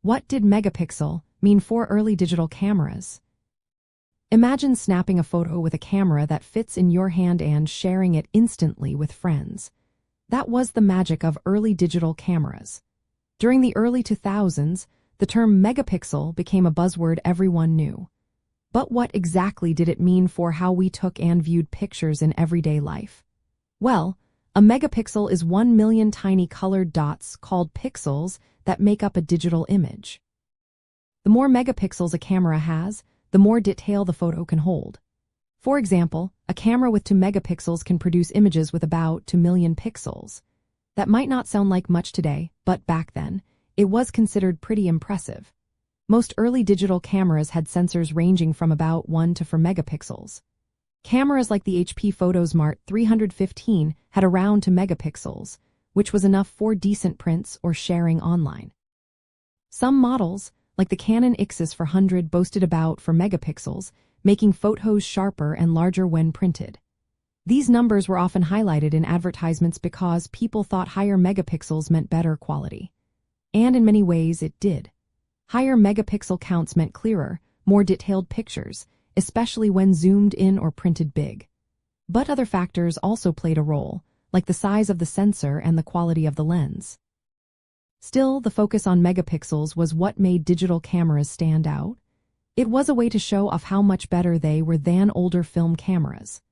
What did megapixel mean for early digital cameras? Imagine snapping a photo with a camera that fits in your hand and sharing it instantly with friends. That was the magic of early digital cameras. During the early 2000s, the term megapixel became a buzzword everyone knew. But what exactly did it mean for how we took and viewed pictures in everyday life? Well, a megapixel is 1 million tiny colored dots called pixels that make up a digital image. The more megapixels a camera has, the more detail the photo can hold. For example, a camera with 2 megapixels can produce images with about 2 million pixels. That might not sound like much today, but back then, it was considered pretty impressive. Most early digital cameras had sensors ranging from about 1 to 4 megapixels. Cameras like the HP PhotoSmart 315 had around 2 megapixels, which was enough for decent prints or sharing online. Some models, like the Canon Ixus 400, boasted about 4 megapixels, making photos sharper and larger when printed. These numbers were often highlighted in advertisements because people thought higher megapixels meant better quality. And in many ways it did. Higher megapixel counts meant clearer, more detailed pictures, especially when zoomed in or printed big. But other factors also played a role, like the size of the sensor and the quality of the lens. Still, the focus on megapixels was what made digital cameras stand out. It was a way to show off how much better they were than older film cameras.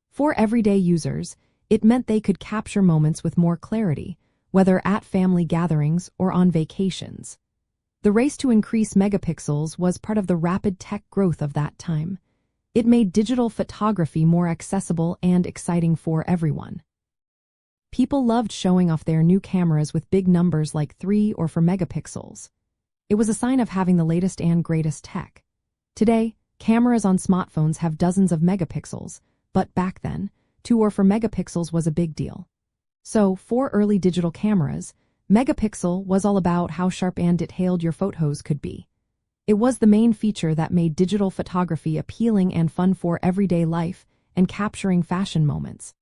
For everyday users, it meant they could capture moments with more clarity, whether at family gatherings or on vacations. The race to increase megapixels was part of the rapid tech growth of that time. It made digital photography more accessible and exciting for everyone. People loved showing off their new cameras with big numbers like 3 or 4 megapixels. It was a sign of having the latest and greatest tech. Today, cameras on smartphones have dozens of megapixels, but back then, 2 or 4 megapixels was a big deal. So, for early digital cameras, megapixel was all about how sharp and detailed your photos could be. It was the main feature that made digital photography appealing and fun for everyday life and capturing fashion moments.